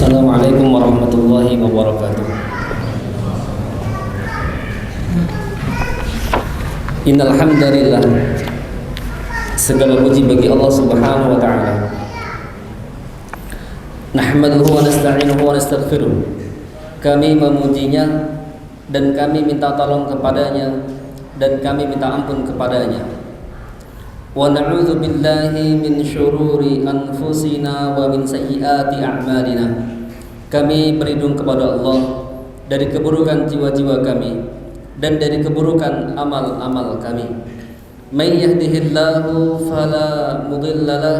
Assalamualaikum warahmatullahi wabarakatuh. Innal hamdalillah, segala puji bagi Allah Subhanahu wa taala. Nahmaduhu wa nasta'inuhu wa nastaghfiruh. Kami memujinya dan kami minta tolong kepadanya dan kami minta ampun kepadanya. Wa na'udzu billahi min syururi anfusina wa min sayyiati a'malina. Kami berlindung kepada Allah dari keburukan jiwa-jiwa kami dan dari keburukan amal-amal kami. May yahdihillahu fala mudhillalah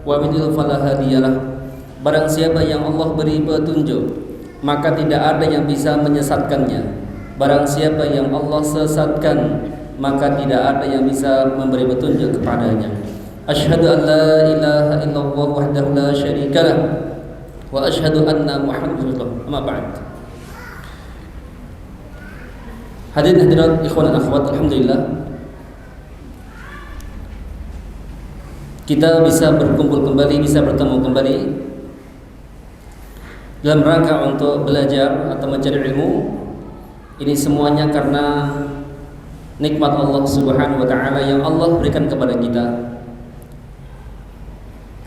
wa may yudlil fala hadiyalah. Barang siapa yang Allah beri petunjuk, maka tidak ada yang bisa menyesatkannya. Barang siapa yang Allah sesatkan, maka tidak ada yang bisa memberi petunjuk kepadanya. Asyhadu an la ilaha illallah wahdahu la syarikalah wa asyhadu anna Muhammadan rasulullah. Amma ba'd. Hadirin hadirat ikhwan dan akhwat, alhamdulillah kita bisa berkumpul kembali, bisa bertemu kembali dalam rangka untuk belajar atau mencari ilmu. Ini semuanya karena nikmat Allah Subhanahu wa taala yang Allah berikan kepada kita.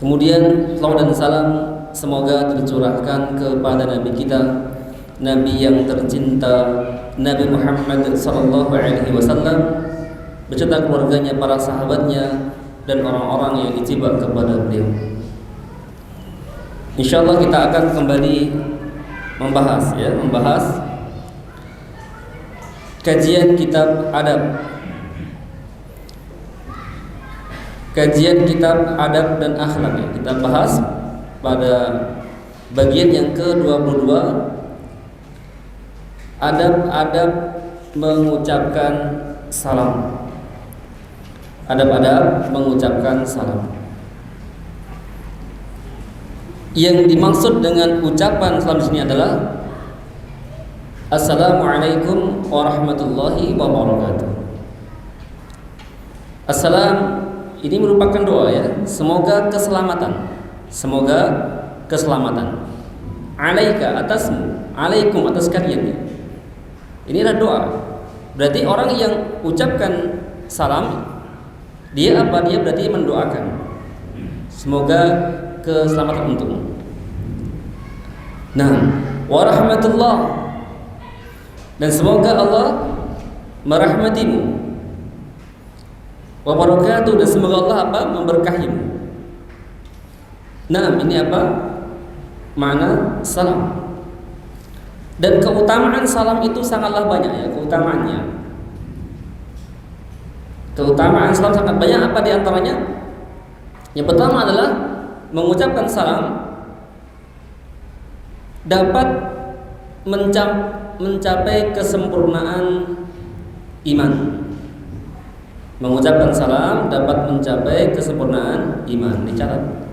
Kemudian salawat dan salam semoga tercurahkan kepada Nabi kita, Nabi yang tercinta, Nabi Muhammad sallallahu alaihi wasallam, beserta keluarganya, para sahabatnya dan orang-orang yang ittiba kepada beliau. Insyaallah kita akan kembali membahas kajian kitab adab. Kajian kitab adab dan akhlak yang kita bahas pada bagian yang ke-22, adab-adab mengucapkan salam. Adab-adab mengucapkan salam. Yang dimaksud dengan ucapan salam di sini adalah Assalamualaikum warahmatullahi wabarakatuh. Assalam ini merupakan doa ya. Semoga keselamatan. Semoga keselamatan. Alaika atasmu, alaikum atas kalian. Ini adalah doa. Berarti orang yang ucapkan salam, dia apa? Dia berarti mendoakan. Semoga keselamatan untukmu. Nah, warahmatullah, dan semoga Allah merahmatimu. Wa barakatuh, dan semoga Allah apa? Memberkahimu. Nah, ini apa? Makna salam. Dan keutamaan salam itu sangatlah banyak ya, keutamaannya. Keutamaan salam sangat banyak. Apa di antaranya? Yang pertama adalah mengucapkan salam dapat mencapai kesempurnaan iman. Mengucapkan salam dapat mencapai kesempurnaan iman. Dicatat.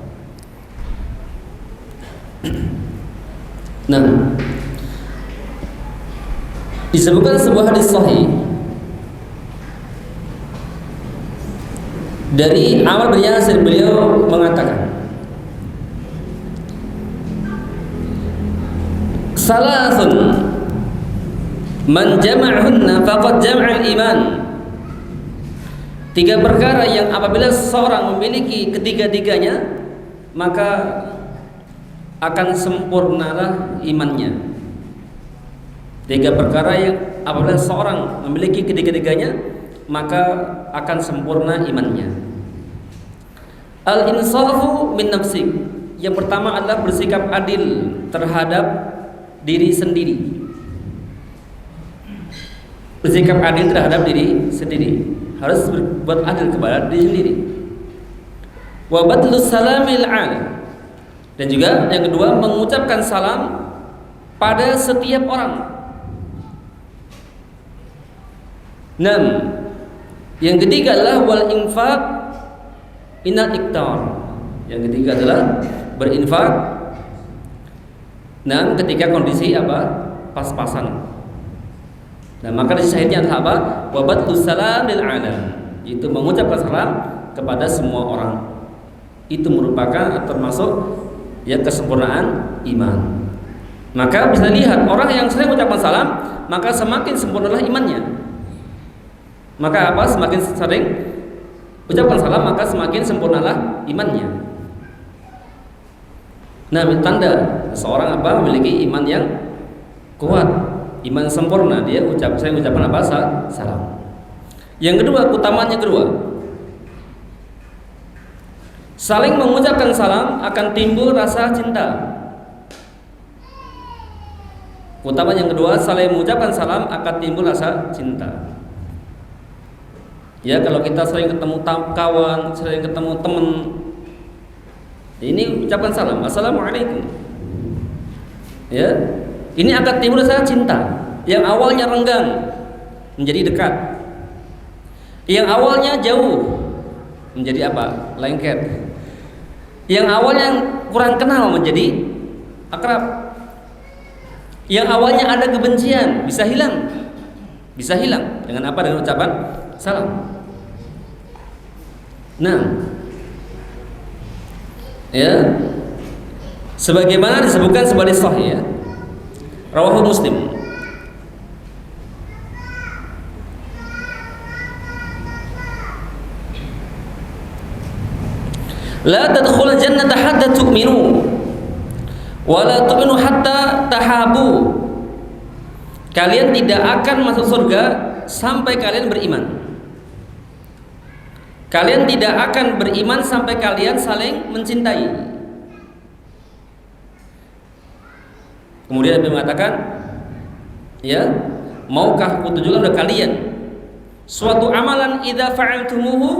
Nah, disebutkan sebuah hadis sahih dari Ammar bin Yasir, beliau mengatakan, salasun man jama'ahunna faqad jama'al iman. 3 perkara yang apabila seseorang memiliki ketiga-tiganya, maka akan sempurnalah imannya. 3 perkara yang apabila seseorang memiliki ketiga-tiganya, maka akan sempurna imannya. Al-insafu min nafsik. Yang pertama adalah bersikap adil terhadap diri sendiri. Bersikap adil terhadap diri sendiri. Harus berbuat adil kepada diri sendiri. Wa badlus salamil alam. Dan juga yang kedua, mengucapkan salam pada setiap orang. 6. Yang ketiga adalah wal infaq minal iktar. Yang ketiga adalah berinfak. Nah, ketika kondisi apa? Pas-pasan. Nah, maka di syahidnya adalah apa? Wabatlu salam lil alam. Itu mengucapkan salam kepada semua orang. Itu merupakan termasuk ya kesempurnaan iman. Maka bisa lihat orang yang sering ucapkan salam, maka semakin sempurnalah imannya. Maka apa? Semakin sering ucapkan salam, maka semakin sempurnalah imannya. Nah, tanda seorang apa? Memiliki iman yang kuat, iman sempurna, dia saya ucapkan apa? Salam. Yang kedua, keutamaannya kedua, saling mengucapkan salam akan timbul rasa cinta. Keutamaan yang kedua, saling mengucapkan salam akan timbul rasa cinta. Ya, kalau kita sering ketemu kawan, sering ketemu teman, ini ucapkan salam, assalamualaikum. Ya, ini akan timbul rasa cinta. Yang awalnya renggang menjadi dekat. Yang awalnya jauh menjadi apa? Lengket. Yang awalnya kurang kenal menjadi akrab. Yang awalnya ada kebencian bisa hilang dengan apa? Dengan ucapan salam. Nah, ya, sebagaimana disebutkan sebagai sahih, ya, rawahu Muslim. La tadkhulul jannata hatta tu'minu wa la tu'minu hatta tahabu. Kalian tidak akan masuk surga sampai kalian beriman. Kalian tidak akan beriman sampai kalian saling mencintai. Kemudian Nabi mengatakan, ya, maukah aku tunjukkan kepada kalian suatu amalan idza fa'altumuhu,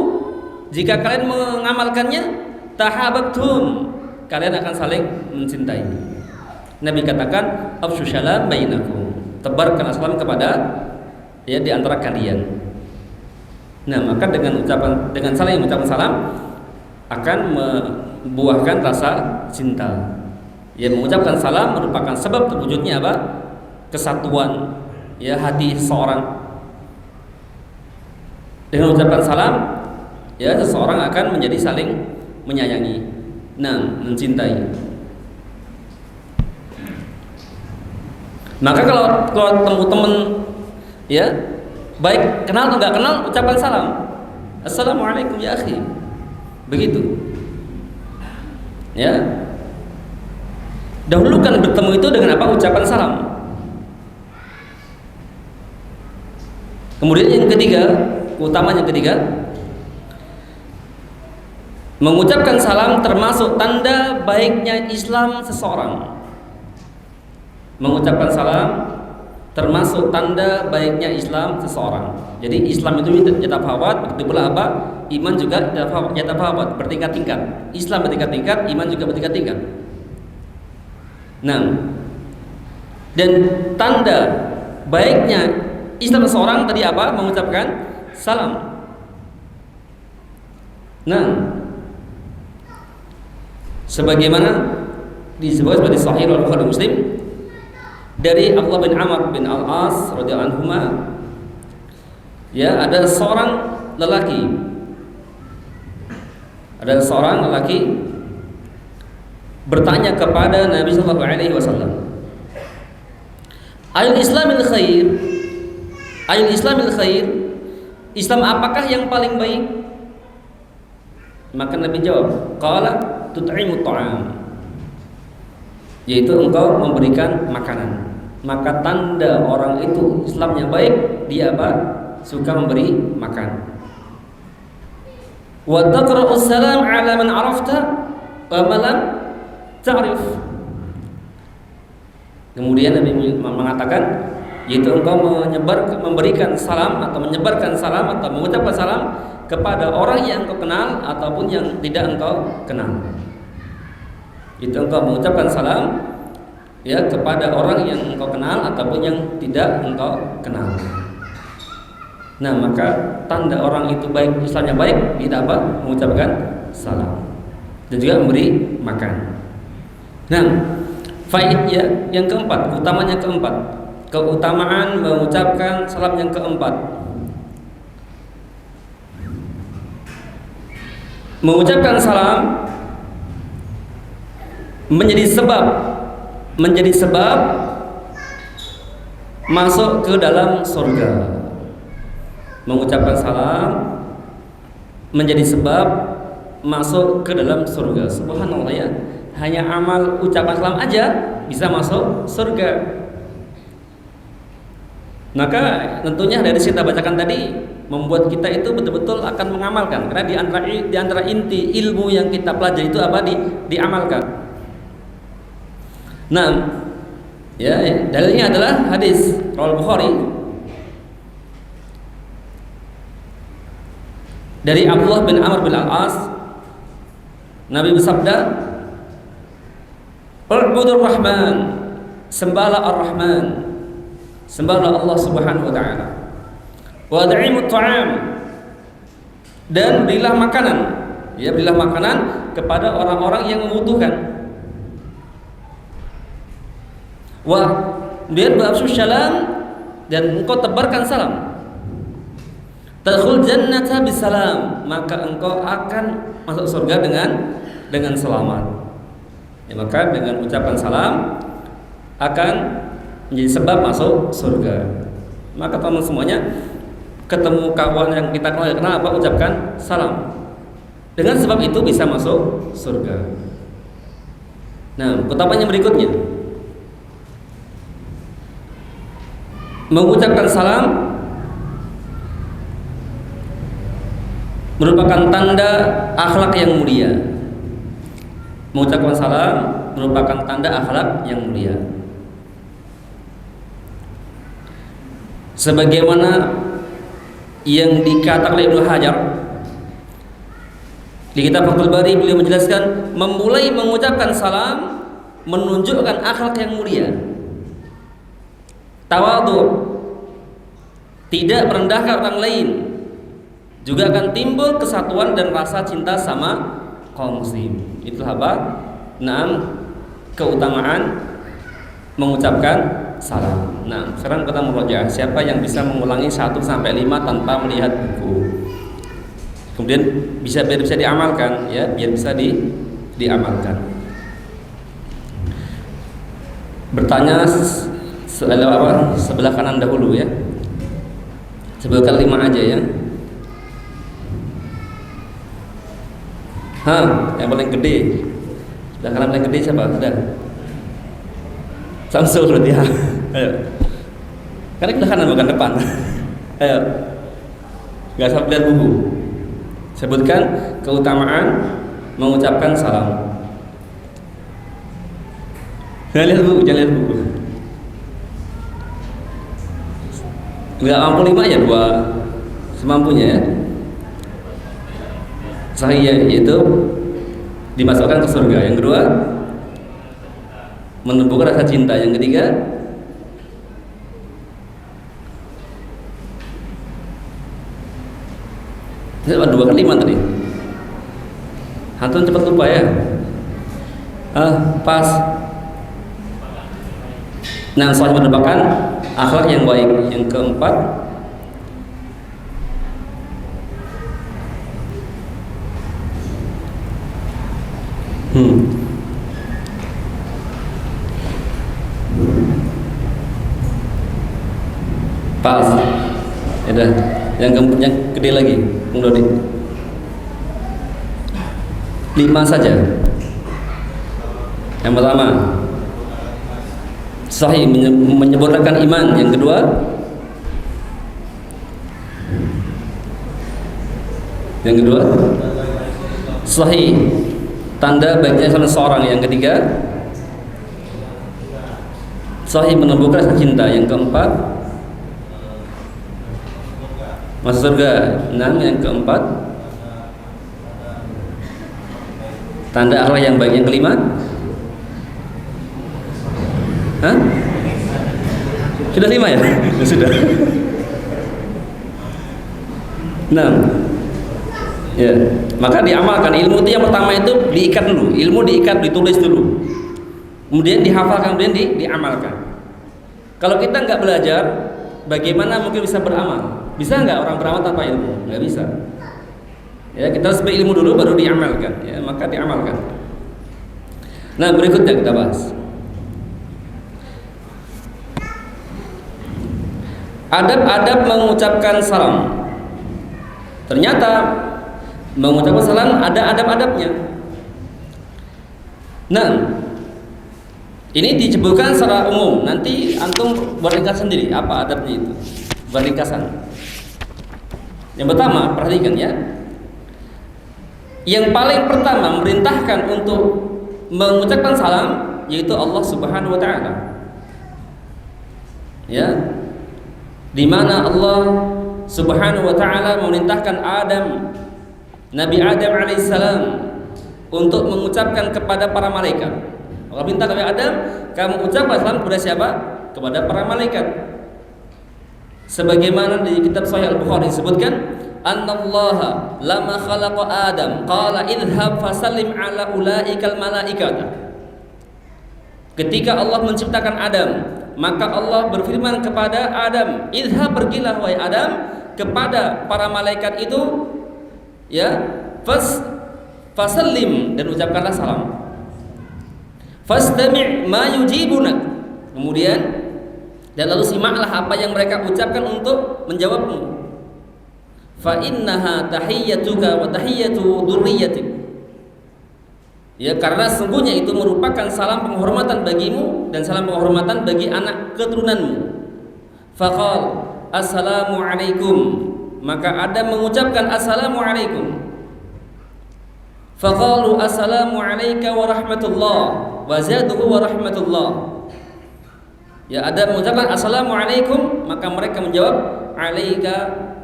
jika kalian mengamalkannya, tahabbtum, kalian akan saling mencintai. Nabi katakan, afshu salam bainakum, tebarkan salam kepada, ya, di antara kalian. Nah, maka dengan saling mengucapkan salam akan membuahkan rasa cinta. Ya, mengucapkan salam merupakan sebab terwujudnya apa? Kesatuan, ya, hati seseorang. Dengan mengucapkan salam, ya, seseorang akan menjadi saling menyayangi, nah, mencintai. Maka kalau temu teman, ya, baik kenal atau nggak kenal, ucapkan salam, assalamualaikum ya akhi, begitu. Ya, dahulukan bertemu itu dengan apa? Ucapan salam. Kemudian yang ketiga, keutamaan yang ketiga, mengucapkan salam termasuk tanda baiknya Islam seseorang. Mengucapkan salam termasuk tanda baiknya Islam seseorang. Jadi Islam itu yatafawat, begitu pula apa? Iman juga yatafawat, bertingkat-tingkat. Islam bertingkat-tingkat, iman juga bertingkat-tingkat. Nah, dan tanda baiknya Islam seseorang tadi apa? Mengucapkan salam. Nah, sebagaimana disebut sebagai Sahih Al-Bukhari Muslim dari Abdullah bin Amr bin Al-As radhiyallahu anhuma, ya, ada seorang lelaki bertanya kepada Nabi sallallahu alaihi wasallam, Ayul Islamil khair? Ayul Islamil khair? Islam apakah yang paling baik? Maka Nabi jawab, qala tut'imut ta'am, yaitu engkau memberikan makanan. Maka tanda orang itu Islamnya baik, dia apa? Suka memberi makan. Wa taqra'us salam 'ala man 'arafta wa man lam ta'rif. Kemudian Nabi mengatakan, yaitu engkau memberikan salam atau menyebarkan salam atau mengucapkan salam kepada orang yang engkau kenal ataupun yang tidak engkau kenal. Itu engkau mengucapkan salam, ya, kepada orang yang engkau kenal ataupun yang tidak engkau kenal. Nah, maka tanda orang itu baik, Islamnya baik, dia apa? Mengucapkan salam dan juga memberi makan. Nah, faedah yang keempat, utamanya keempat, keutamaan mengucapkan salam yang keempat, mengucapkan salam menjadi sebab menjadi sebab masuk ke dalam surga. Mengucapkan salam menjadi sebab masuk ke dalam surga. Subhanallah ya. Hanya amal ucapan salam aja bisa masuk surga. Maka tentunya dari kita bacakan tadi membuat kita itu betul-betul akan mengamalkan. Karena di antara inti ilmu yang kita pelajari itu apa? Diamalkan. Nah, ya, dalilnya adalah hadis riwayat Bukhari dari Abdullah bin Amr bin Al-As. Nabi bersabda, "U'budur Rahman, sembahlah Ar-Rahman, sembahlah Allah Subhanahu wa taala. Wa ad'imut ta'am, dan berilah makanan, ya, berilah makanan kepada orang-orang yang membutuhkan. Wa biar ba'afsus salam, dan engkau tebarkan salam. Tadkhul jannata bisalam, maka engkau akan masuk surga dengan selamat." Ya, maka dengan ucapan salam akan menjadi sebab masuk surga. Maka teman semuanya, ketemu kawan yang kita kenal apa, ucapkan salam. Dengan sebab itu bisa masuk surga. Nah, kutapannya berikutnya, mengucapkan salam merupakan tanda akhlak yang mulia. Mengucapkan salam merupakan tanda akhlak yang mulia. Sebagaimana yang dikatakan oleh Ibnu Hajar di kitab Fathul Bari, beliau menjelaskan memulai mengucapkan salam menunjukkan akhlak yang mulia, tawadhu, tidak merendahkan orang lain, juga akan timbul kesatuan dan rasa cinta sama kaum muslim. Itulah apa? Keutamaan mengucapkan salam. Nah, sekarang kita murojaah. Siapa yang bisa mengulangi 1 sampai 5 tanpa melihat buku? Kemudian biar bisa diamalkan, ya, biar bisa diamalkan. Bertanya sebelah kanan dahulu, ya. Sebelah kanan 5 aja, ya. Yang paling gede. Sebelah kanan paling gede siapa? Sudah. Samsul berarti, ya. Ayo. Karena sebelah kanan bukan depan. Ayo. Gak usah lihat buku. Sebutkan keutamaan mengucapkan salam. Jangan lihat buku, jangan lihat buku. Enggak mampu 5 ya, 2 semampunya, ya. Sahih, yaitu dimasukkan ke surga. Yang kedua, menumbuhkan rasa cinta. Yang ketiga, ini 2 kali 5 tadi. Hantu cepat lupa, ya. Pas. Nah, soalnya merupakan akhlak yang baik. Yang keempat, pas. Ya, yang gede lagi, Bung Dodi. 5 saja. Yang pertama, sahih, menyempurnakan iman. Yang kedua, sahih, tanda baiknya salah seorang. Yang ketiga, sahih, menumbuhkan rasa cinta. Yang keempat, masuk surga. 6. Yang keempat, tanda akhlak yang baik. Yang kelima, sudah 5, ya? Sudah. 6. Ya, maka diamalkan. Ilmu itu yang pertama itu diikat dulu. Ilmu diikat, ditulis dulu. Kemudian dihafalkan, kemudian diamalkan. Kalau kita nggak belajar, bagaimana mungkin bisa beramal? Bisa nggak orang beramal tanpa ilmu? Nggak bisa. Ya, kita harus berilmu dulu baru diamalkan. Ya, maka diamalkan. Nah, berikutnya kita bahas. adab-adab mengucapkan salam. Ternyata mengucapkan salam ada adab-adabnya. Nah, ini disebutkan secara umum. Nanti antum buat ringkas sendiri apa adabnya itu. Buat ringkasan. Yang pertama, perhatikan ya. Yang paling pertama memerintahkan untuk mengucapkan salam yaitu Allah Subhanahu wa taala. Ya. Di mana Allah Subhanahu wa taala memerintahkan Nabi Adam alaihissalam untuk mengucapkan kepada para malaikat. Allah minta kepada Adam, kamu ucapkan salam kepada siapa? Kepada para malaikat. Sebagaimana di kitab Sahih Al-Bukhari disebutkan, "Annallaha lama khalaqa Adam qala idhhab fasallim ala ulaikal malaikata." Ketika Allah menciptakan Adam, maka Allah berfirman kepada Adam, "Idhhab, pergilah wahai Adam kepada para malaikat itu, ya, fasallim, dan ucapkanlah salam. Fastami' ma yujibunak." Kemudian dan lalu simaklah apa yang mereka ucapkan untuk menjawabmu. Fa innaha tahiyyatuka wa tahiyyatu dzurriyyatik. Ya, karena sungguhnya itu merupakan salam penghormatan bagimu dan salam penghormatan bagi anak keturunanmu. Faqal assalamu alaikum, maka Adam mengucapkan assalamu alaikum. Faqalu assalamu alayka wa rahmatullah wa zaduhu wa rahmatullah. Ya, Adam mengucapkan assalamu alaikum, maka mereka menjawab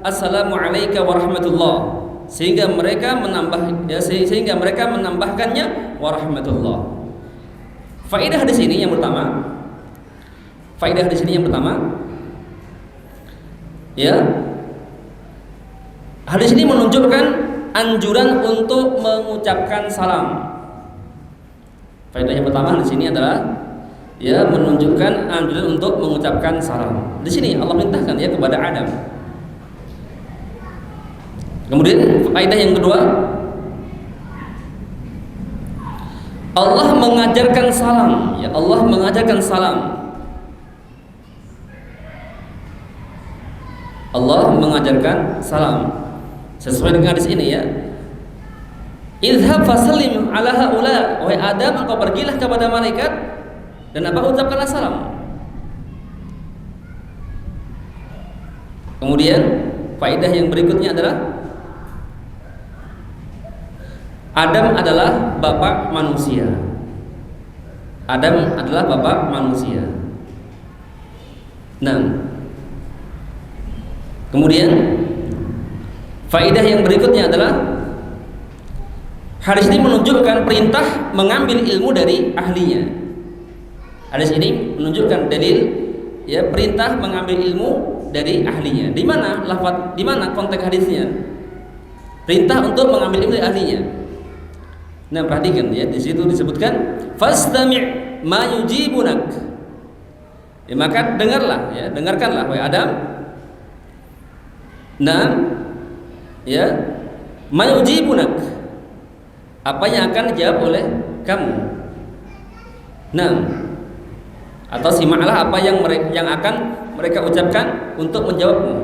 assalamu alayka wa rahmatullah, sehingga mereka menambahkannya wa rahmatullah. Faedah di sini yang pertama. Ya. Hadis ini menunjukkan anjuran untuk mengucapkan salam. Faedah yang pertama di sini adalah ya menunjukkan anjuran untuk mengucapkan salam. Di sini Allah perintahkan ya kepada Adam. Kemudian faedah yang kedua, Allah mengajarkan salam. Ya, Allah mengajarkan salam. Allah mengajarkan salam. Sesuai dengan hadis ini ya. Idhhab fasallim ala haula, wahai Adam, engkau pergilah kepada malaikat dan ucapkanlah salam. Kemudian faedah yang berikutnya adalah Adam adalah bapak manusia. Adam adalah bapak manusia. Nah, kemudian faedah yang berikutnya adalah hadis ini menunjukkan perintah mengambil ilmu dari ahlinya. Hadis ini menunjukkan dalil ya perintah mengambil ilmu dari ahlinya. Di mana konteks hadisnya? Perintah untuk mengambil ilmu dari ahlinya. Nah, perhatikan ya, di situ disebutkan fastami' ma yujibunak. Ya, maka dengarkanlah wahai Adam. Nah, ya, ma yujibunak, apa yang akan dijawab oleh kamu. Nah, atau simaklah apa yang akan mereka ucapkan untuk menjawabmu.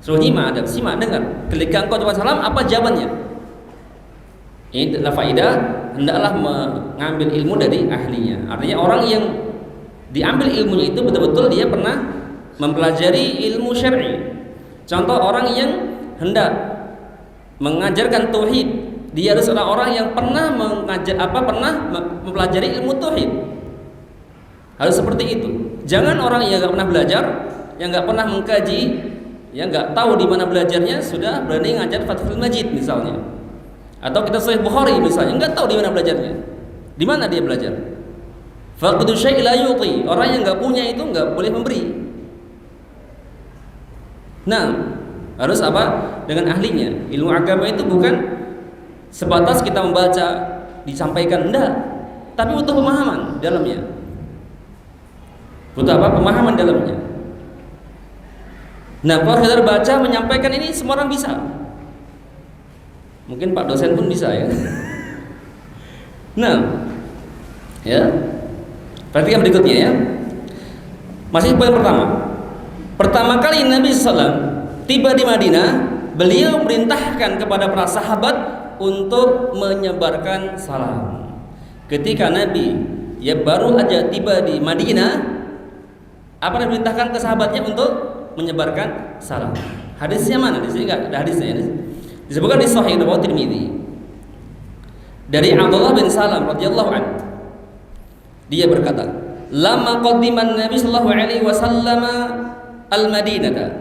Suruh nyimak, simak, dengar. Ketika engkau coba salam, apa jawabannya? Ini adalah faedah, hendaklah mengambil ilmu dari ahlinya. Artinya orang yang diambil ilmunya itu betul-betul dia pernah mempelajari ilmu syar'i. Contoh orang yang hendak mengajarkan tauhid, dia harus adalah orang yang pernah mempelajari ilmu tauhid. Harus seperti itu. Jangan orang yang nggak pernah belajar, yang nggak pernah mengkaji, yang nggak tahu di mana belajarnya, sudah berani ngajar Fathul Majid misalnya, atau kita Sahih Bukhari misalnya, nggak tahu di mana belajarnya. Di mana dia belajar? Faqdu syai' la yuti. Orang yang nggak punya itu nggak boleh memberi. Nah, harus apa? Dengan ahlinya. Ilmu agama itu bukan sebatas kita membaca, disampaikan, enggak, tapi butuh pemahaman dalamnya. Butuh apa? Pemahaman dalamnya. Nah, kalau kita baca, menyampaikan ini semua orang bisa. Mungkin Pak dosen pun bisa ya. Nah, ya. Perhatikan berikutnya ya. Masih poin pertama. Pertama kali Nabi SAW tiba di Madinah, beliau merintahkan kepada para sahabat untuk menyebarkan salam. Ketika Nabi baru aja tiba di Madinah, apa yang diperintahkan ke sahabatnya untuk menyebarkan salam? Hadisnya mana? Di sini enggak ada hadisnya. Disebutkan di Sahih riwayat Tirmidzi dari Abdullah bin Salam radhiyallahu anhu. Dia berkata, "Lama qadiman Nabi sallallahu alaihi wasallam al-Madinah."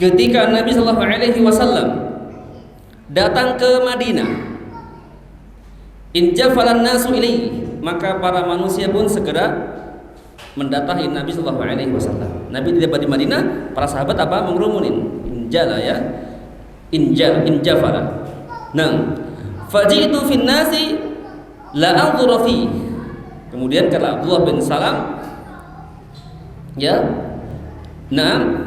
Ketika Nabi sallallahu alaihi wasallam datang ke Madinah, injafalan nasu ilaihi, maka para manusia pun segera mendatangi Nabi sallallahu alaihi wasallam. Nabi tiba di Madinah, para sahabat apa? Mengerumunin. Injala ya. Injafala. Nah, faji'tu fin nasi la anzuru fi. Kemudian kata Abdullah bin Salam, ya. Nah,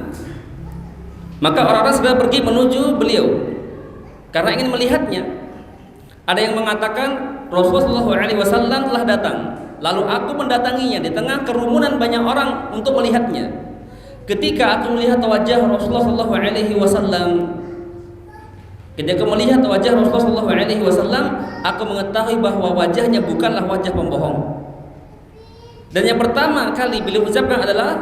maka orang-orang segera pergi menuju beliau karena ingin melihatnya. Ada yang mengatakan Rasulullah SAW telah datang, lalu aku mendatanginya di tengah kerumunan banyak orang untuk melihatnya. Ketika aku melihat wajah Rasulullah SAW, ketika melihat wajah Rasulullah SAW, aku mengetahui bahwa wajahnya bukanlah wajah pembohong. Dan yang pertama kali beliau ucapkan adalah,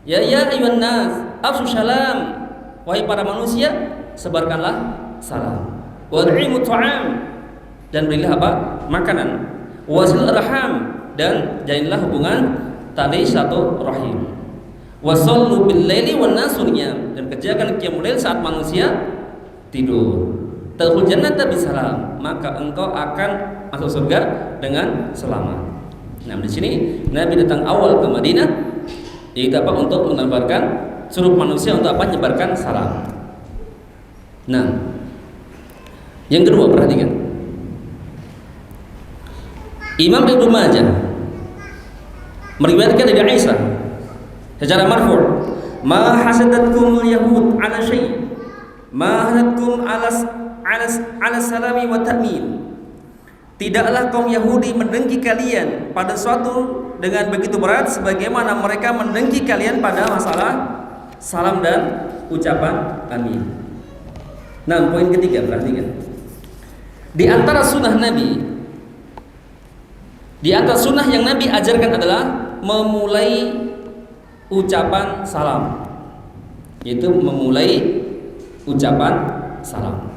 ya ayyuhan nas, afshu salam, wahai para manusia, sebarkanlah salam. Wad'imu ta'am, dan berilah apa? Makanan. Wasil raham, dan jalinlah hubungan tali satu rahim. Wasallu bil laili wan nasu niyam, dan kerjakan qiyamul lail saat manusia tidur. Tadkhul jannata bisalam, maka engkau akan masuk surga dengan selamat. Nah, di sini Nabi datang awal ke Madinah, yaitu apa? Untuk menebarkan, suruh manusia untuk apa? Menyebarkan salam. Nah, yang kedua, perhatikan. Imam Ibnu Majah meriwayatkan dari Aisyah secara marfu', "Ma hasadatkumul yahud ala syai', ma hasadatkum ala salami wa ta'min." Tidaklah kaum Yahudi mendengki kalian pada suatu dengan begitu berat sebagaimana mereka mendengki kalian pada masalah salam dan ucapan amin. Nah, poin ketiga, perhatikan. Di antara sunnah Nabi, di antara sunnah yang Nabi ajarkan adalah memulai ucapan salam, yaitu memulai ucapan salam.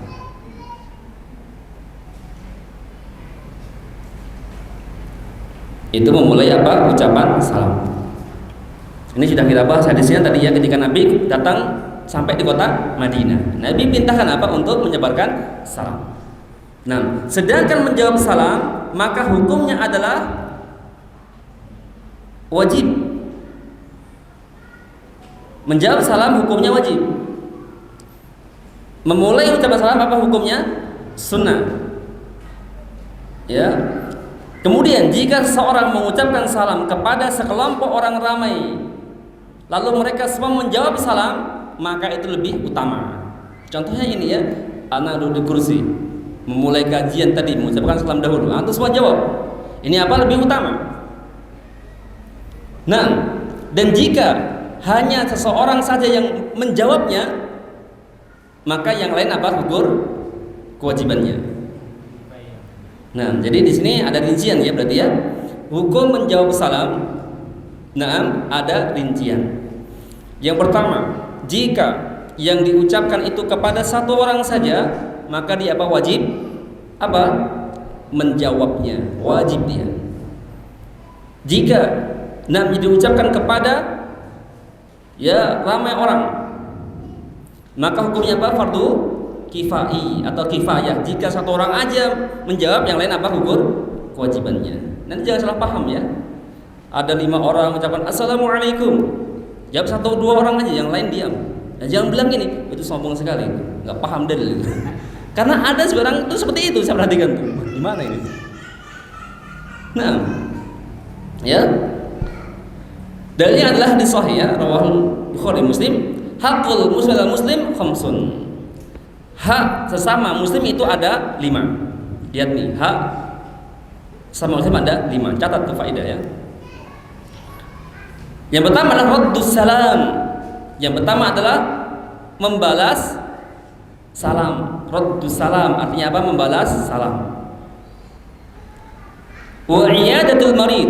Itu memulai apa? Ucapan salam. Ini sudah kita bahas hadisnya tadi ya, ketika Nabi datang sampai di kota Madinah. Nabi perintahkan apa? Untuk menyebarkan salam. Nah, sedangkan menjawab salam, maka hukumnya adalah wajib. Menjawab salam hukumnya wajib. Memulai ucapan salam apa hukumnya? Sunnah. Ya. Kemudian jika seorang mengucapkan salam kepada sekelompok orang ramai, lalu mereka semua menjawab salam, maka itu lebih utama. Contohnya ini ya, anak duduk di kursi, memulai kajian tadi mengucapkan salam dahulu, antum semua jawab. Ini apa lebih utama? Nah, dan jika hanya seseorang saja yang menjawabnya, maka yang lain apa? Gugur kewajibannya. Nah, jadi di sini ada rincian ya, berarti ya. Hukum menjawab salam, nah, ada rincian. Yang pertama, jika yang diucapkan itu kepada satu orang saja, maka dia apa? Wajib apa? Menjawabnya, wajib dia. Jika diucapkan kepada ya ramai orang, maka hukumnya apa? Fardu kifai atau kifayah. Jika satu orang aja menjawab, yang lain apa? Gugur kewajibannya. Nanti jangan salah paham ya. Ada 5 orang mengucapkan assalamualaikum, jawab 1-2 orang aja, yang lain diam. Nah, jangan bilang gini, itu sombong sekali, nggak paham dalil. Karena ada seorang itu seperti itu, saya perhatikan tuh. Gimana ini? Nah, ya. Dalilnya adalah hadis sahih ya, rawahul Bukhari Muslim, hakul muslim al muslim khamsun. Hak sesama muslim itu ada 5. Lihat nih, hak sama muslim ada 5. Catat tuh faedah ya. Yang pertama adalah raddus salam. Yang pertama adalah membalas salam. Raddus salam artinya apa? Membalas salam. Wa iyadatul marid.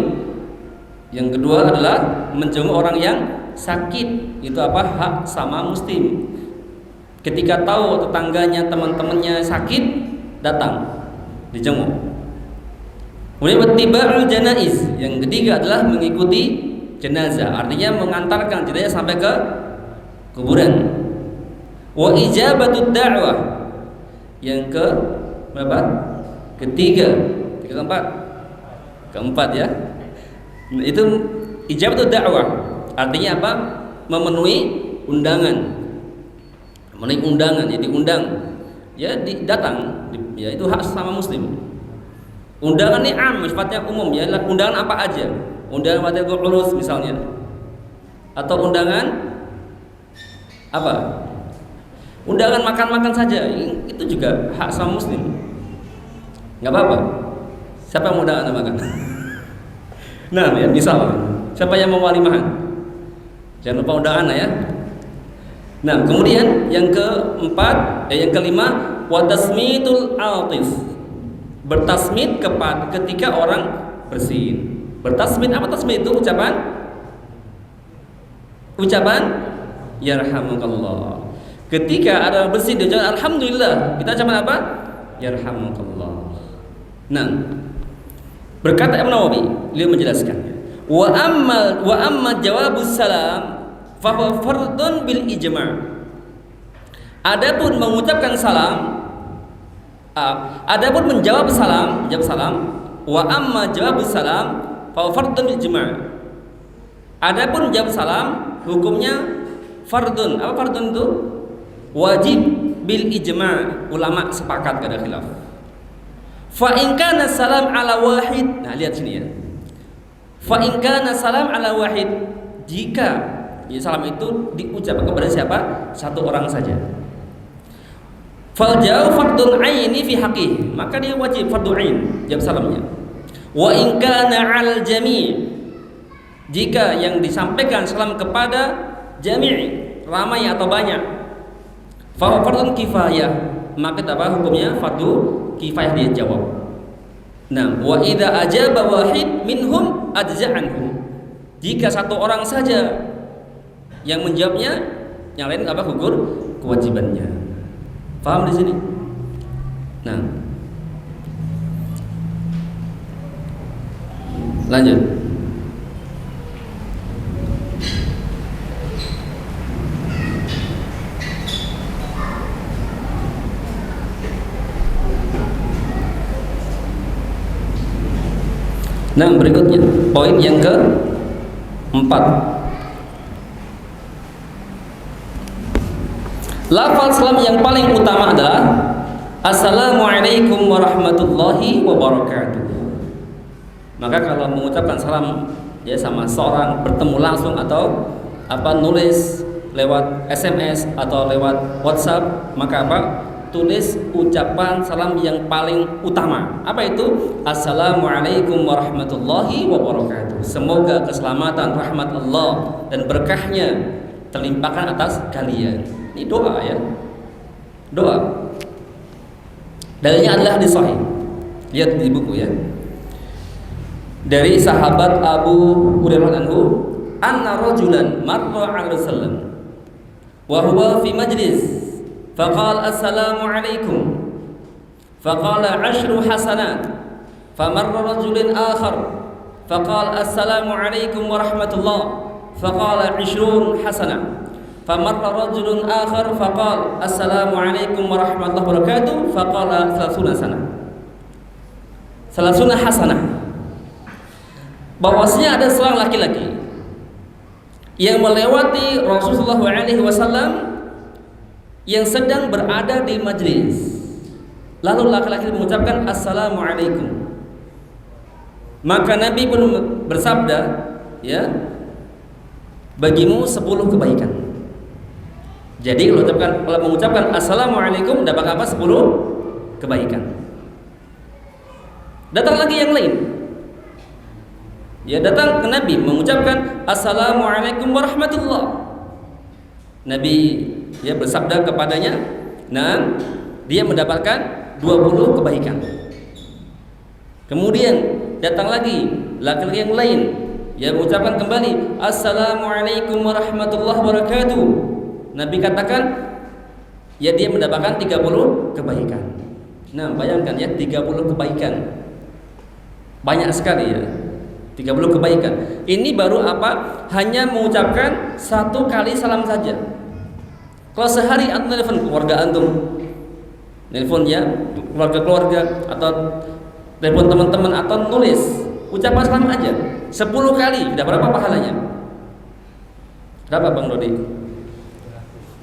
Yang kedua adalah menjenguk orang yang sakit. Itu apa? Hak sama muslim. Ketika tahu tetangganya, teman-temannya sakit, datang dijenguk. Kemudian wattiba'ul janaiz. Yang ketiga adalah mengikuti jenazah, artinya mengantarkan jenazah sampai ke kuburan. Wa ijabatud da'wah. Yang ke berapa? Ketiga. Keempat ya. Itu ijabatud da'wah. Artinya apa? Memenuhi undangan. Memenuhi undangan, ya diundang. Ya datang. Ya itu hak sama muslim. Undangan ini sifatnya umum ya. Undangan apa aja? Undangan materi urus misalnya, atau undangan apa? Undangan makan-makan saja, itu juga hak sama muslim. Nggak apa-apa. Siapa yang mau undangan makan? Nah, ya, misal siapa yang mau walimahan? Jangan lupa undangan ya. Nah, kemudian yang keempat, yang kelima, wa tasmitul atif. Bertasmid ketika orang bersin. Bertasmid, apa tasmid itu? Ucapan yarhamukallah. Ketika ada bersin dia ucapkan alhamdulillah, kita ucapan apa? Yarhamukallah. Nah, berkata Imam Nawawi, beliau menjelaskan, wa amma jawabus salam fa huwa fardun bil ijma'. Adapun mengucapkan salam, adapun menjawab salam, wa amma jawabus salam fa fardun bil ijma'. Adapun menjawab salam hukumnya fardun. Apa fardun itu? Wajib bil ijma'. Ulama sepakat, gak ada khilaf. Fa in kana salam ala wahid. Nah, lihat sini ya. Fa in kana salam ala wahid. Jika ya, salam itu diucapkan kepada siapa? Satu orang saja. Fal jawab fardun aini fi haqqih. Maka dia wajib fardhu ain jawab salamnya. Wa in kana al jami'. Jika yang disampaikan salam kepada jami', ramai atau banyak, fa fardun kifayah. Maka apa hukumnya? Fardhu kifayah dia jawab. Nah, wa idza ajaba wahid minhum ajza'anhu. Jika satu orang saja yang menjawabnya, yang lain apa gugur kewajibannya. Paham di sini? Nah, lanjut. Nah, berikutnya poin yang ke-4. Lafaz salam yang paling utama adalah Assalamualaikum warahmatullahi wabarakatuh. Maka kalau mengucapkan salam ya sama seorang bertemu langsung atau nulis lewat SMS atau lewat WhatsApp, maka tulis ucapan salam yang paling utama. Apa itu? Assalamualaikum warahmatullahi wabarakatuh. Semoga keselamatan, rahmat Allah dan berkahnya terlimpahkan atas kalian. Ini doa ya. Doa. Dalilnya adalah hadis sahih. Lihat di buku ya. Dari sahabat Abu Hurairah anhu, anna rajulan marra 'ala Rasulullah wa huwa fi majlis فقال السلام عليكم فقال 10 حسنات فمر رجل آخر فقال السلام عليكم ورحمة الله فقال 20 حسنة فمر رجل آخر فقال السلام عليكم ورحمة الله وبركاته فقال 30 سنة 30 حسنة. Bahwasanya ada seorang laki-laki yang melewati Rasulullah SAW yang sedang berada di majlis. Lalu laki-laki mengucapkan Assalamualaikum. Maka Nabi pun bersabda, ya, bagimu 10 kebaikan. Jadi kalau mengucapkan Assalamualaikum dapat apa? 10 kebaikan. Datang lagi yang lain. Ya, datang ke Nabi mengucapkan assalamualaikum warahmatullah. Nabi ya bersabda kepadanya, nah dia mendapatkan 20 kebaikan. Kemudian datang lagi laki-laki yang lain, ya mengucapkan kembali assalamualaikum warahmatullahi wabarakatuh. Nabi katakan, ya dia mendapatkan 30 kebaikan. Nah, bayangkan ya 30 kebaikan. Banyak sekali ya. 30 kebaikan. Ini baru apa? Hanya mengucapkan satu kali salam saja. Kalau sehari antum telepon keluarga antum, telepon ya keluarga atau telepon teman-teman atau nulis ucapan salam aja 10 kali, sudah berapa pahalanya? Berapa Bang Dodi?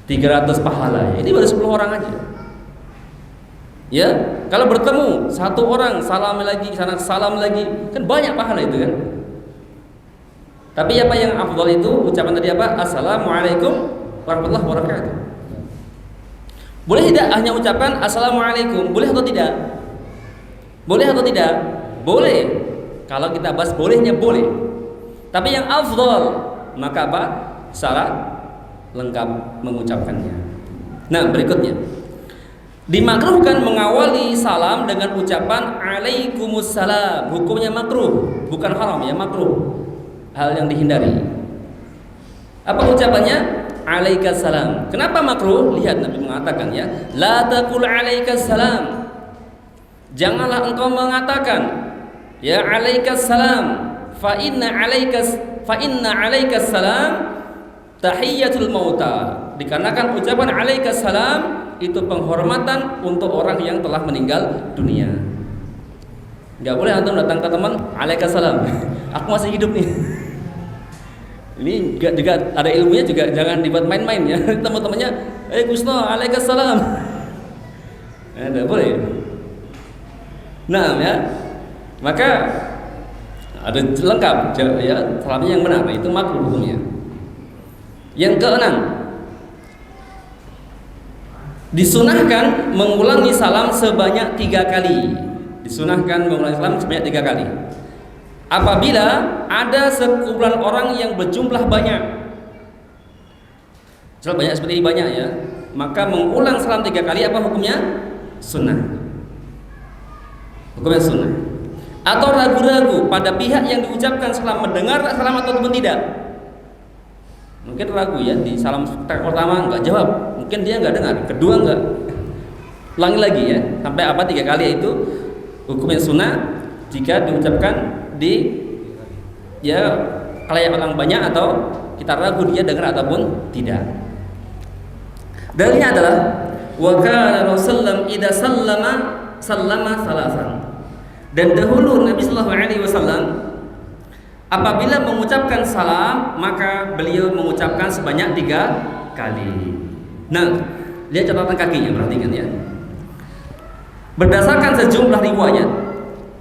300 pahala. Ini baru 10 orang aja. Ya, kalau bertemu satu orang salam lagi, sana salam lagi, kan banyak pahala itu kan. Tapi apa yang afdal itu ucapan tadi apa? Assalamualaikum warahmatullahi wabarakatuh. Boleh tidak hanya ucapan assalamualaikum? Boleh atau tidak? Boleh atau tidak? Boleh. Kalau kita bahas bolehnya boleh. Tapi yang afdal maka apa? Syarat lengkap mengucapkannya. Nah, berikutnya dimakruhkan mengawali salam dengan ucapan alaikumussalam. Hukumnya makruh, bukan haram ya, makruh. Hal yang dihindari. Apa ucapannya? Alaikassalam. Kenapa makruh? Lihat Nabi mengatakan ya, la taqul alaikassalam. Janganlah engkau mengatakan ya alaikassalam, fa inna alaikassalam tahiyyatul mauta. Dikarenakan ucapan alaikassalam itu penghormatan untuk orang yang telah meninggal dunia. Enggak boleh antum datang ke teman, alaikassalam. Aku masih hidup nih. Ini juga ada ilmunya juga, jangan dibuat main-main ya. Teman-temannya, Gusno, alaikassalam. Enggak boleh. Nah, ya. Maka ada lengkap ya, salamnya yang benar, itu makruh hukumnya. Yang keenam, disunahkan mengulangi salam sebanyak 3 kali. Disunahkan mengulangi salam sebanyak 3 kali. Apabila ada sekumpulan orang yang berjumlah banyak, banyak seperti ini banyak ya, maka mengulang salam 3 kali apa hukumnya? Sunnah. Hukumnya sunnah. Atau ragu-ragu pada pihak yang diucapkan salam mendengar salam ataupun tidak. Mungkin ragu ya, di salam pertama enggak jawab, mungkin dia enggak dengar, kedua enggak, ulangi lagi ya, sampai apa 3 kali itu hukumnya sunnah jika diucapkan di ya khalayak orang banyak atau kita ragu dia dengar ataupun tidak. Dalilnya adalah wa kana Rasulullah idza sallama salasan. Dan dahulu Nabi sallallahu alaihi wasallam apabila mengucapkan salam maka beliau mengucapkan sebanyak 3 kali. Nah, lihat catatan kakinya, perhatikan ya. Berdasarkan sejumlah riwayat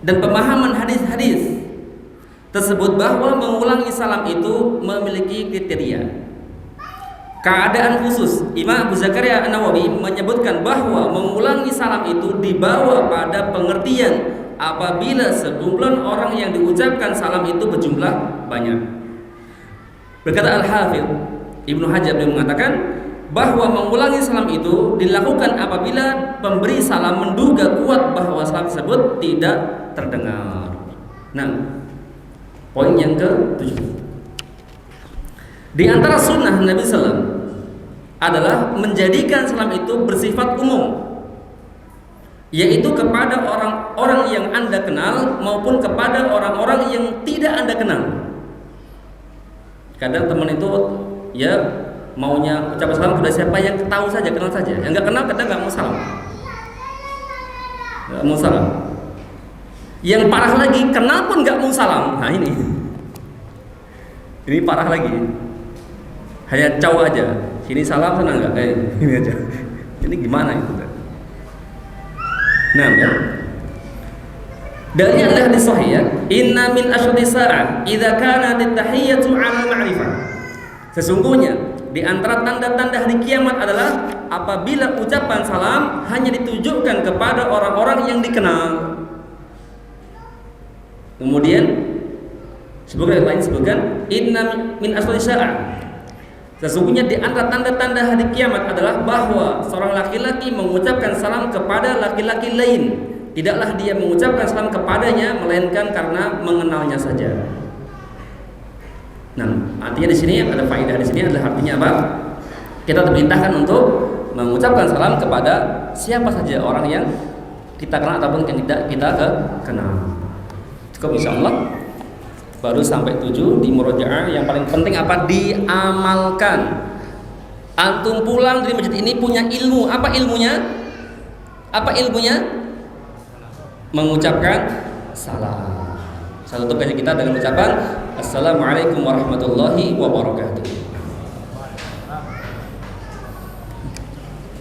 dan pemahaman hadis-hadis tersebut bahwa mengulangi salam itu memiliki kriteria. Keadaan khusus. Imam Abu Zakaria An-Nawawi menyebutkan bahwa mengulangi salam itu dibawa pada pengertian apabila sekumpulan orang yang diucapkan salam itu berjumlah banyak. Berkata Al-Hafidz Ibnu Hajar, beliau mengatakan bahwa mengulangi salam itu dilakukan apabila pemberi salam menduga kuat bahwa salam tersebut tidak terdengar. Nah, poin yang ke-7. Di antara sunnah Nabi SAW adalah menjadikan salam itu bersifat umum, yaitu kepada orang-orang yang Anda kenal maupun kepada orang-orang yang tidak Anda kenal. Kadang teman itu ya maunya ucapan salam kepada siapa yang tahu saja, kenal saja. Yang nggak kenal kadang nggak mau salam. Nggak mau salam. Yang parah lagi, kenal pun nggak mau salam. Nah ini parah lagi. Hanya cowok aja. Sini salam, sana nggak? Ini aja. Ini gimana itu? Nah ya. Dalilnya adalah hadis sahih ya. Inna min asyaddi sa'ah idza kana at-tahiyyatu 'ala al-ma'rifah. Sesungguhnya di antara tanda-tanda hari kiamat adalah apabila ucapan salam hanya ditujukan kepada orang-orang yang dikenal. Kemudian Sebagian lain sebutkan inna min asli sa'ah. Sesungguhnya di antara tanda-tanda hari kiamat adalah bahwa seorang laki-laki mengucapkan salam kepada laki-laki lain. Tidaklah dia mengucapkan salam kepadanya melainkan karena mengenalnya saja. Nah, artinya di sini ada faedah di sini adalah artinya apa? Kita diperintahkan untuk mengucapkan salam kepada siapa saja orang yang kita kenal ataupun yang tidak kita kenal. Cukup insyaallah. Baru sampai 7 di murojaah. Yang paling penting apa? Diamalkan. Antum pulang dari masjid ini punya ilmu. Apa ilmunya? Apa ilmunya? Mengucapkan salam. Saya tutup kajian kita dengan ucapan Assalamualaikum warahmatullahi wabarakatuh.